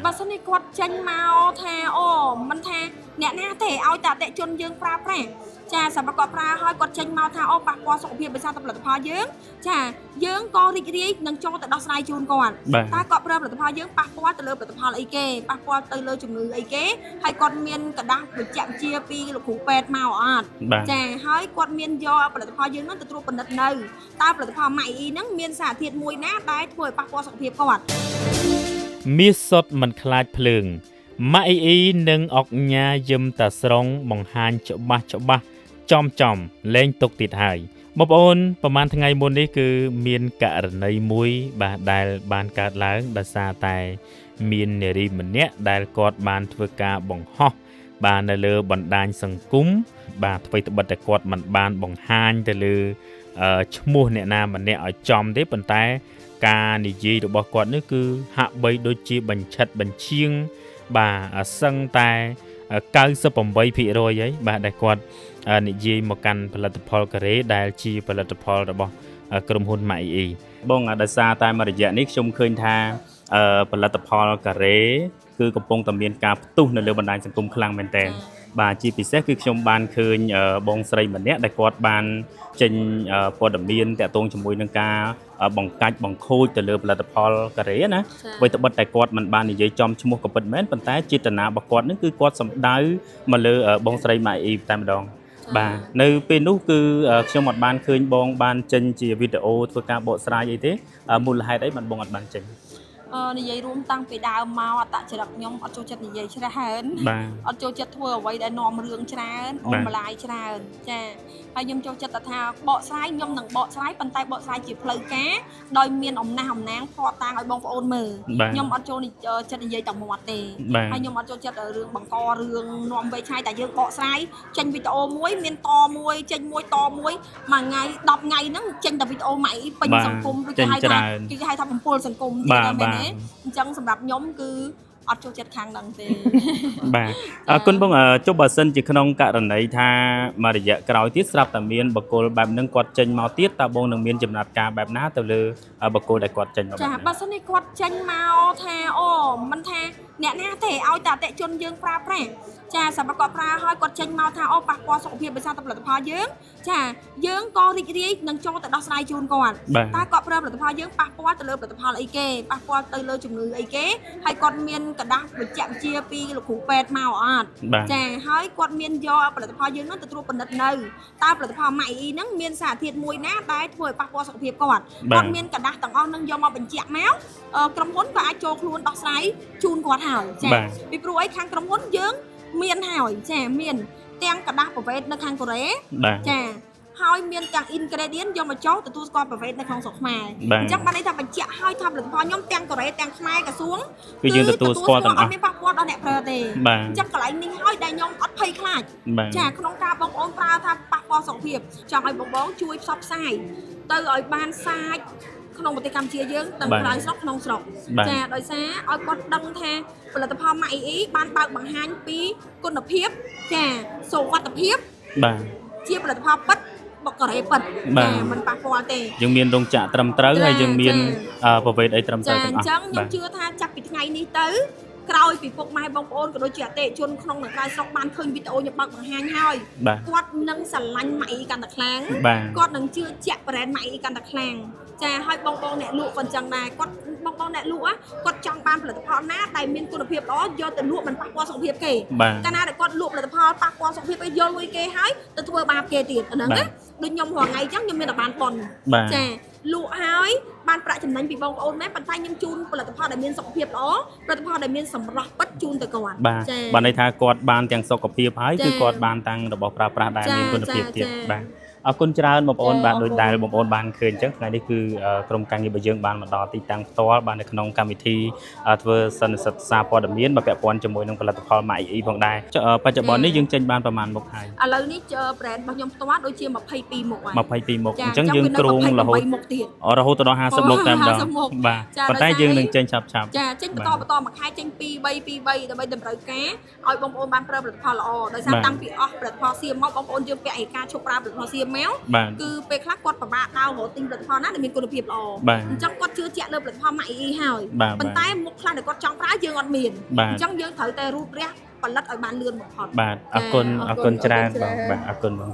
បើសិននេះគាត់ចេញមកថាអូមិនថាអ្នកណាទេឲ្យតែអតិជនយើងប្រើប្រាស់ចាសម្រាប់គាត់ប្រើឲ្យគាត់ចេញមកថាអូប៉ះពាល់សុខភាពដោយសារតែផលិតផលយើងចាយើងក៏រីករាយនឹងចូលទៅដោះស្រាយជូនគាត់តើគាត់ប្រើផលិតផលយើងប៉ះពាល់ទៅលើផលិតផលអីគេប៉ះពាល់ទៅលើជំងឺអីគេហើយគាត់មានក្រដាស់បញ្ជាក់ជាពីលោកគ្រូពេទ្យមកអត់ចាហើយគាត់មានយកផលិតផលយើងនឹងទៅត្រួតពិនិត្យនៅតើផលិតផលម៉ៃអ៊ីហ្នឹងមានសារធាតុមួយណាដែលធ្វើឲ្យប៉ះពាល់សុខភាពគាត់មាសសុទ្ធមិនខ្លាចភ្លើងម៉ាអ៊ីនិងអុកញ៉ាយឹមតាស្រុងបង្ហាញច្បាស់ចំលែងទុកទៀតហើយបងប្អូនប្រហែលថ្ងៃមុននេះគឺមានករណីមួយបាទដែលបានកើតឡើងដោយសារតែមាននារីម្នាក់ដែលគាត់បានធ្វើការបង្ហោះបាននៅលើបណ្ដាញសង្គមបាទអ្វីត្បិតតែគាត់មិនបានបង្ហាញទៅលើឈ្មោះអ្នកណាម្នាក់ឲ្យចំទេប៉ុន្តែការនិយាយរបស់គាត់នេះគឺហាក់បីដូចជាបញ្ឆិតបញ្ឈៀងបាទសឹងតែ98%ហើយបាទដែលគាត់និយាយមកកាន់ផលិតផលកូរ៉េដែលជាផលិតផលរបស់ក្រុមហ៊ុន MAI បងដោយសារតែមួយរយៈនេះខ្ញុំឃើញថាផលិតផលកូរ៉េគឺកំពុងតែមានការផ្ទុះនៅលើបណ្ដាញសង្គមខ្លាំងមែនទែនបាទជាពិសេសគឺខ្ញុំបានឃើញបងស្រីម្នាក់ដែលគាត់បានចេញព័ត៌មានតាក់ទងជាមួយនឹងការបង្កាច់បង្ខូចទៅលើផលិតផលកូរ៉េណាអ្វីត្បិតតែគាត់មិនបាននិយាយចំឈ្មោះក៏ពិតមែនប៉ុន្តែចេតនារបស់គាត់នឹងគឺគាត់សំដៅមកលើបងស្រី MAI តែម្ដងបាទនៅពេលនោះគឺខ្ញុំអត់បានឃើញបងបានចេញជាវីដេអូធ្វើការបកស្រាយអីទេមូលហេតុអីបានបងអត់បានចេញនិយាយរួមតាំងពីដើមមកអត្តចរិតខ្ញុំអត់ចូលចិត្តនិយាយច្រើនអត់ចូលចិត្តធ្វើអ្វីដែលនាំរឿងច្រើនអូនម្លាយច្រើនចាហើយខ្ញុំចូលចិត្តថាបកស្រាយខ្ញុំនឹងបកស្រាយប៉ុន្តែបកស្រាយជាផ្លូវការដោយមានអំណះអំណាងផតតាំងឲ្យបងប្អូនមើលខ្ញុំអត់ចូលចិត្តនិយាយតែមាត់ទេហើយខ្ញុំអត់ចូលចិត្តរឿងបង្ករឿងនាំវែកឆាយតែយើងបកស្រាយចេញវីដេអូមួយមានតមួយចេញមួយតមួយមួយថ្ងៃ10ថ្ងៃហ្នឹងចេញតែវីដេអូម៉ៃពេញសង្គមដូចគេហៅថាបំពុលសង្គមទៀតមែនទេអញ្ចឹងសម្រាប់ខ្ញុំគឺអត់ចូលចិត្តខាងហ្នឹងទេបាទអរគុណបងចុះបើសិនជាក្នុងករណីថាមួយរយៈក្រោយទៀតស្រាប់តែមានបកគលបែបហ្នឹងគាត់ចេញមកទៀតតើបងនឹងមានចំណាត់ការបែបណាទៅលើបកគលដែលគាត់ចេញមកចាបើសិននេះគាត់ចេញមកថាអូមិនថាអ្នកណាទេឲ្យតែអតិជនយើងប្រើប្រាស់ចាសម្រាប់គាត់ប្រើឲ្យគាត់ចេញមកថាអូប៉ះពាល់សុខភាពដោយសារតែផលិតផលយើងចាយើងក៏រីករាយនឹងចូលទៅដោះស្រាយជូនគាត់តើគាត់ប្រើផលិតផលយើងប៉ះពាល់ទៅលើផលិតផលអីគេប៉ះពាល់ទៅលើជំងឺអីគេហើយគាត់មានក្រដាស់បញ្ជាក់ជាពីលោកគ្រូពេទ្យមកអត់ចាហើយគាត់មានយកផលិតផលយើងហ្នឹងទៅត្រួតពិនិត្យនៅតើផលិតផលម៉ៃអ៊ីហ្នឹងមានសារធាតុមួយណាដែលធ្វើឲ្យប៉ះពាល់សុខភាពគាត់មានក្រដាស់ទាំងអស់ហ្នឹងយកមកបញ្ជាក់មកក្រុមហ៊ុនក៏អាចចូលខ្លួនដោះស្រាយជូនគាត់ហើយចាពីព្រោះអីខាងក្រុមហ៊ុនយើងមានហើយចាមានទាំងក្រដាស់ប្រវេតនៅខាងកូរ៉េចាហើយមានទាំង ingredient យកមកចូលទទួលស្គាល់ប្រវេតនៅក្នុងស្រុកខ្មែរអញ្ចឹងបានន័យថាបញ្ជាក់ឲ្យថាផលិតផលខ្ញុំទាំងកូរ៉េទាំងខ្មែរក្រសួងគឺយើងទទួលស្គាល់ទាំងអស់អត់មានប៉ះពាល់ដល់អ្នកប្រើទេអញ្ចឹងកន្លែងនេះហើយដែលខ្ញុំអត់ភ័យខ្លាចចាក្នុងការបងប្អូនប្រើថាប៉ះពាល់សុខភាពចង់ឲ្យបងជួយផ្សព្វផ្សាយទៅឲ្យបានសាច់ក្នុងប្រទេសកម្ពុជាយើងទាំងក្រៅស្រុកក្នុងស្រុកចាដោយសារឲ្យគាត់ដឹងថាផលិតផលម៉ៃអ៊ីបានបើកបង្ហាញពីគុណភាពចាសុវត្ថិភាពបាទជាផលិតផលពិតបកកូរ៉េពិតចាមិនប៉ះពាល់ទេយើងមានរោងចក្រត្រឹមត្រូវហើយយើងមានប្រវេតអីត្រឹមត្រូវទាំងអស់ចាអញ្ចឹងខ្ញុំជឿថាចាប់ពីថ្ងៃនេះទៅក្រោយពីពុកម៉ែបងប្អូនក៏ដូចជាអតិថិជនក្នុងនិងក្រៅស្រុកបានឃើញវីដេអូខ្ញុំបើកបង្ហាញហើយគាត់នឹងស្រឡាញ់ម៉ៃអ៊ីកាន់តែខ្លាំងគាត់នឹងជឿជាក់ brand ម៉ៃអ៊ីកាន់តែខ្លាំងចាហើយបងអ្នកលក់ក៏អញ្ចឹងដែរគាត់បងអ្នកលក់គាត់ចង់បានផលិតផលណាដែលមានគុណភាពល្អយកទៅលក់មិនប៉ះពាល់សុខភាពគេកាលណាដែលគាត់លក់ផលិតផលប៉ះពាល់សុខភាពគេយកលុយគេហើយទៅធ្វើបាបគេទៀតអាហ្នឹងណាដូចខ្ញុំរាល់ថ្ងៃអញ្ចឹងខ្ញុំមានតែបានប៉ុនចាលក់ហើយបានប្រាក់ចំណេញពីបងប្អូនមែនប៉ុន្តែខ្ញុំជូនផលិតផលដែលមានសុខភាពល្អផលិតផលដែលមានសម្រស់ពិតជូនទៅគាត់ចាបានន័យថាគាត់បានទាំងសុខភាពហើយគឺគាត់បានទាំងរបស់ប្រើប្រាស់ដែលមានគុណភាពទៀតបាទអរគុណច្រើនបងប្អូនបាទដោយដែលបងប្អូនបានឃើញអញ្ចឹងថ្ងៃនេះគឺក្រុមការងាររបស់យើងបានមកដល់ទីតាំងផ្ទាល់បាននៅក្នុងកម្មវិធីធ្វើសន្និសីទសារព័ត៌មានមកពាក់ព័ន្ធជាមួយនឹងផលិតផល MAI ផងដែរបច្ចុប្បន្ននេះយើងចេញបានប្រមាណមុខហើយឥឡូវនេះ brand របស់ខ្ញុំផ្ទាល់ដូចជា22មុខហើយ22មុខអញ្ចឹងយើងគ្រោងរហូតរហូតដល់50មុខតែម្ដងបាទប៉ុន្តែយើងនឹងចេញឆាប់ចាចេញបន្តមួយខែចេញ2 3ដើម្បីតម្រូវការឲ្យបងប្អូនបានប្រើផលិតផលល្អដោយសារតាំងពីអស់ផលិតផលសៀមមកបងប្អូនយើងពាក់ឯកាឈប់ប្រើផលិតផលសៀម មែវ បាទ គឺពេលខ្លះគាត់ប្របាក់ដើររកទិញផលិតផលណាដែលមានគុណភាពល្អ បាទ អញ្ចឹងគាត់ជឿជាក់លើផលិតផលម៉ាក់អ៊ីហើយ បាទ ប៉ុន្តែមុខខ្លះដែលគាត់ចង់ប្រើយើងអត់មាន បាទ អញ្ចឹងយើងត្រូវតែរូតរះផលិតឲ្យបានលឿនបំផុត បាទអរ ចា គុណ អ អ រ រ គុ គុ ណ ណច្រើន អរគុណ បង ច្រើន បាទអរគុណបង